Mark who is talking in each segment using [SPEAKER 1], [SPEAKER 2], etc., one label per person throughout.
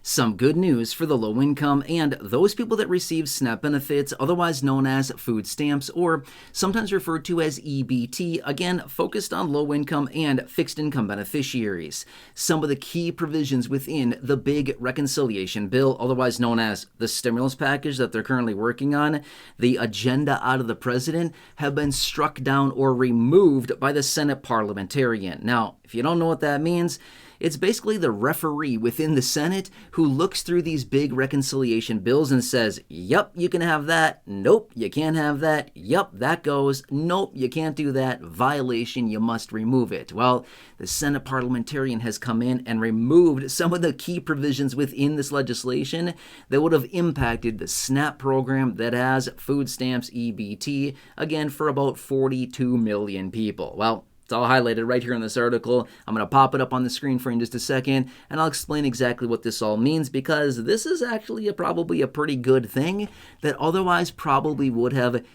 [SPEAKER 1] Some good news for the low income and those people that receive SNAP benefits, otherwise known as food stamps or sometimes referred to as EBT, again focused on low income and fixed income beneficiaries. Some of the key provisions within the big reconciliation bill, otherwise known as the stimulus package that they're currently working on, the agenda out of the president, have been struck down or removed by the Senate parliamentarian. Now, if you don't know what that means, it's basically the referee within the Senate who looks through these big reconciliation bills and says, yep, you can have that. Nope, you can't have that. Yep, that goes. Nope, you can't do that. Violation, you must remove it. Well, the Senate parliamentarian has come in and removed some of the key provisions within this legislation that would have impacted the SNAP program that has food stamps EBT, again, for about 42 million people. Well, it's all highlighted right here in this article. I'm going to pop it up on the screen for you in just a second, and I'll explain exactly what this all means, because this is actually probably a pretty good thing that otherwise probably would have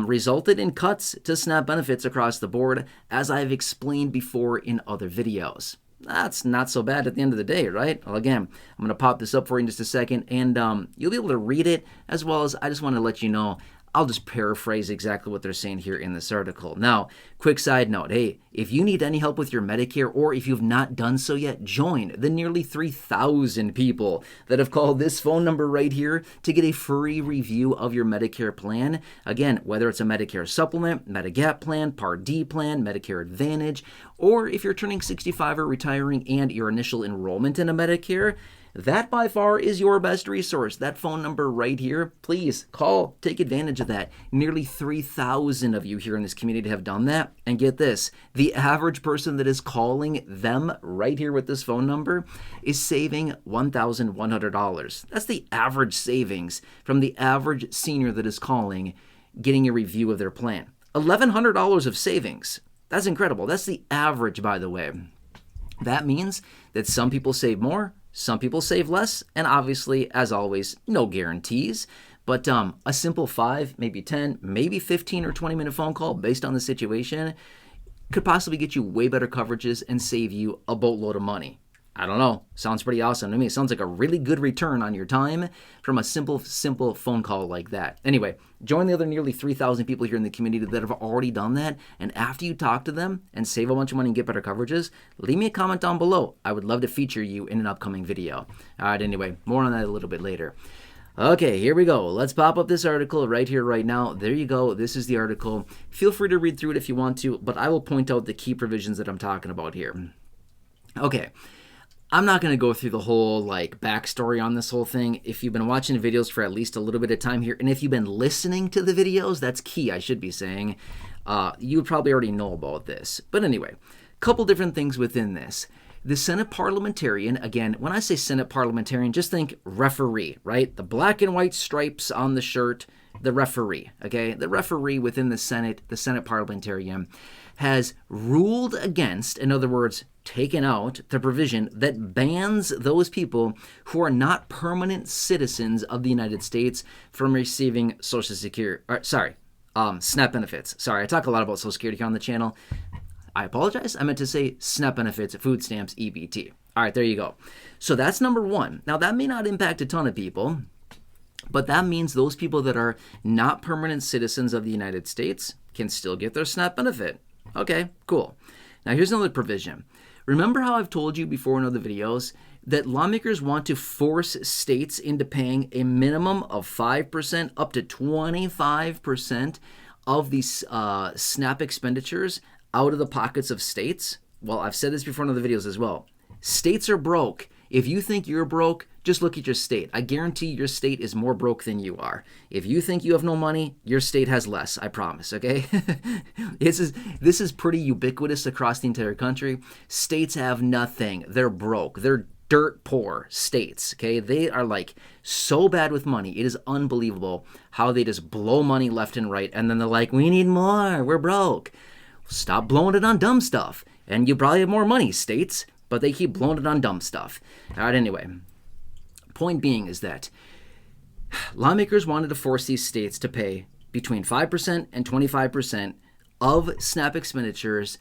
[SPEAKER 1] resulted in cuts to SNAP benefits across the board, as I've explained before in other videos. That's not so bad at the end of the day, right? Well, again, I'm going to pop this up for you in just a second, and you'll be able to read it, as well as I just want to let you know, I'll just paraphrase exactly what they're saying here in this article. Now, quick side note, hey, if you need any help with your Medicare, or if you've not done so yet, join the nearly 3,000 people that have called this phone number right here to get a free review of your Medicare plan. Again, whether it's a Medicare supplement, Medigap plan, Part D plan, Medicare Advantage, or if you're turning 65 or retiring and your initial enrollment in a Medicare, that by far is your best resource. That phone number right here, please call, take advantage of that. Nearly 3,000 of you here in this community have done that. And get this, the average person that is calling them right here with this phone number is saving $1,100. That's the average savings from the average senior that is calling, getting a review of their plan. $1,100 of savings. That's incredible. That's the average, by the way. That means that some people save more, some people save less, and obviously, as always, no guarantees. But a simple 5, maybe 10, maybe 15 or 20-minute phone call based on the situation could possibly get you way better coverages and save you a boatload of money. I don't know. Sounds pretty awesome to me. It sounds like a really good return on your time from a simple phone call like that. Anyway, join the other nearly 3,000 people here in the community that have already done that. And after you talk to them and save a bunch of money and get better coverages, leave me a comment down below. I would love to feature you in an upcoming video. All right, anyway, more on that a little bit later. Okay, here we go. Let's pop up this article right here, right now. There you go. This is the article. Feel free to read through it if you want to, but I will point out the key provisions that I'm talking about here. Okay. I'm not going to go through the whole backstory on this whole thing. If you've been watching the videos for at least a little bit of time here, and if you've been listening to the videos, that's key, I should be saying, you would probably already know about this. But anyway, a couple different things within this. The Senate parliamentarian, again, when I say Senate parliamentarian, just think referee, right? The black and white stripes on the shirt, the referee, okay? The referee within the Senate parliamentarian, has ruled against, in other words, taken out the provision that bans those people who are not permanent citizens of the United States from receiving Social Security, SNAP benefits. Sorry, I talk a lot about Social Security here on the channel. I apologize. I meant to say SNAP benefits, food stamps, EBT. All right, there you go. So that's number one. Now, that may not impact a ton of people, but that means those people that are not permanent citizens of the United States can still get their SNAP benefit. Okay, cool. Now, here's another provision. Remember how I've told you before in other videos that lawmakers want to force states into paying a minimum of 5% up to 25% of these SNAP expenditures out of the pockets of states? Well, I've said this before in other videos as well. States are broke. If you think you're broke, just look at your state. I guarantee your state is more broke than you are. If you think you have no money, your state has less, I promise, okay? This is pretty ubiquitous across the entire country. States have nothing. They're broke. They're dirt poor states, okay? They are so bad with money. It is unbelievable how they just blow money left and right, and then they're like, we need more. We're broke. Stop blowing it on dumb stuff. And you probably have more money, states, but they keep blowing it on dumb stuff. All right, anyway. Point being is that lawmakers wanted to force these states to pay between 5% and 25% of SNAP expenditures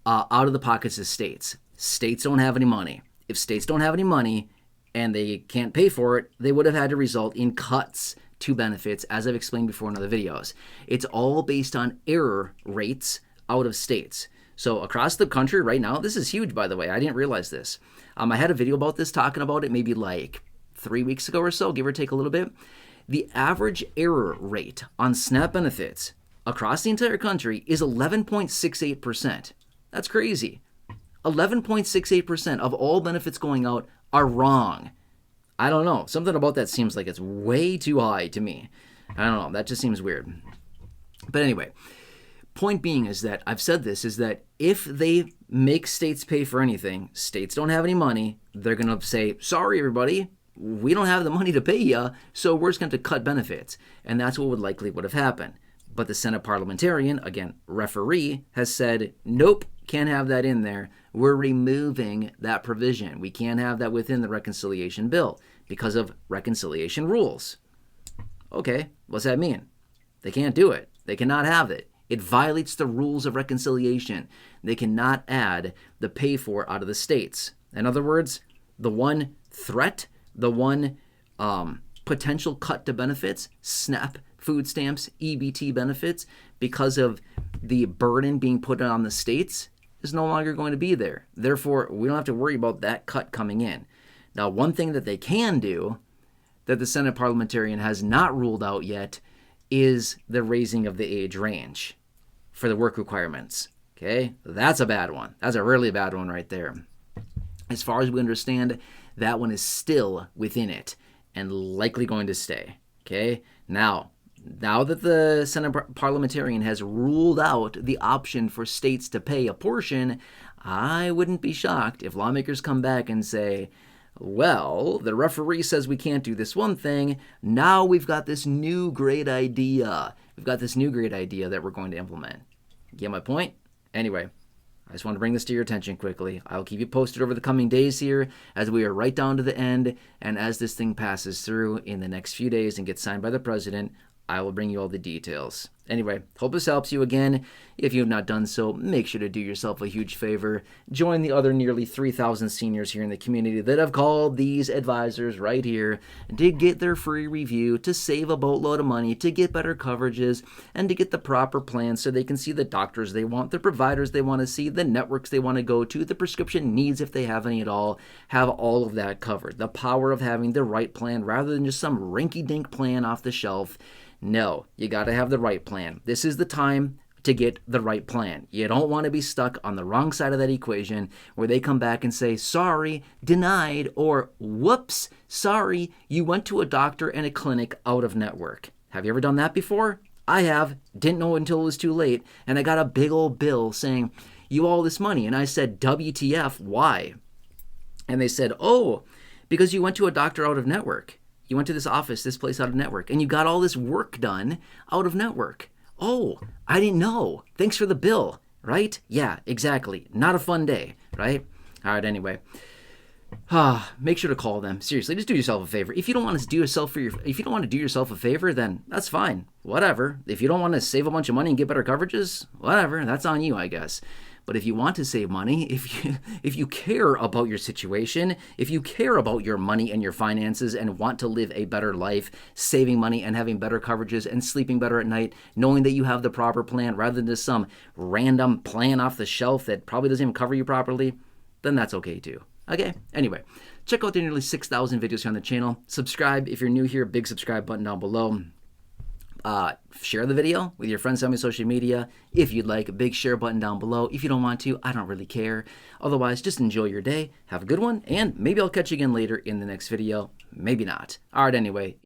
[SPEAKER 1] out of the pockets of states. States don't have any money. If states don't have any money, and they can't pay for it, they would have had to result in cuts to benefits, as I've explained before in other videos. It's all based on error rates out of states. So across the country right now, this is huge, by the way. I didn't realize this. I had a video about this, talking about it maybe like 3 weeks ago or so, give or take a little bit. The average error rate on SNAP benefits across the entire country is 11.68%. That's crazy. 11.68% of all benefits going out are wrong. I don't know. Something about that seems like it's way too high to me. I don't know. That just seems weird. But anyway, point being is that I've said this, is that if they make states pay for anything, states don't have any money, they're going to say, sorry, everybody, we don't have the money to pay you, so we're just going to cut benefits. And that's what would have happened. But the Senate parliamentarian, again, referee, has said, nope, can't have that in there. We're removing that provision. We can't have that within the reconciliation bill because of reconciliation rules. Okay, what's that mean? They can't do it. They cannot have it. It violates the rules of reconciliation. They cannot add the pay for out of the states. In other words, the one threat, the one potential cut to benefits, SNAP, food stamps, EBT benefits, because of the burden being put on the states, is no longer going to be there. Therefore, we don't have to worry about that cut coming in. Now, one thing that they can do that the Senate parliamentarian has not ruled out yet is the raising of the age range for the work requirements. Okay, that's a bad one. That's a really bad one right there. As far as we understand, that one is still within it and likely going to stay. Okay, now that the Senate parliamentarian has ruled out the option for states to pay a portion, I wouldn't be shocked if lawmakers come back and say, well, the referee says we can't do this one thing. Now we've got this new great idea. We've got this new great idea that we're going to implement. Get my point? Anyway, I just want to bring this to your attention quickly. I'll keep you posted over the coming days here as we are right down to the end, and as this thing passes through in the next few days and gets signed by the president, I will bring you all the details. Anyway, hope this helps you. Again, if you have not done so, make sure to do yourself a huge favor. Join the other nearly 3,000 seniors here in the community that have called these advisors right here to get their free review, to save a boatload of money, to get better coverages, and to get the proper plans so they can see the doctors they want, the providers they want to see, the networks they want to go to, the prescription needs if they have any at all, have all of that covered. The power of having the right plan rather than just some rinky-dink plan off the shelf. No, you got to have the right plan. This is the time to get the right plan. You don't want to be stuck on the wrong side of that equation where they come back and say, sorry, denied, or whoops, sorry, you went to a doctor and a clinic out of network. Have you ever done that before? I have. Didn't know until it was too late, and I got a big old bill saying, you owe all this money. And I said, WTF, why? And they said, oh, because you went to a doctor out of network. You went to this office, this place out of network, and you got all this work done out of network. Oh, I didn't know. Thanks for the bill, right? Yeah, exactly. Not a fun day, right? All right, anyway. Make sure to call them. Seriously, just do yourself a favor. If you don't want to do yourself a favor, then that's fine. Whatever. If you don't want to save a bunch of money and get better coverages, whatever. That's on you, I guess. But if you want to save money, if you care about your situation, if you care about your money and your finances and want to live a better life, saving money and having better coverages and sleeping better at night, knowing that you have the proper plan rather than just some random plan off the shelf that probably doesn't even cover you properly, then that's okay too. Okay? Anyway, check out the nearly 6,000 videos here on the channel. Subscribe if you're new here, big subscribe button down below. Share the video with your friends on social media if you'd like. A big share button down below. If you don't want to, I don't really care. Otherwise, just enjoy your day. Have a good one, and maybe I'll catch you again later in the next video. Maybe not. All right, anyway,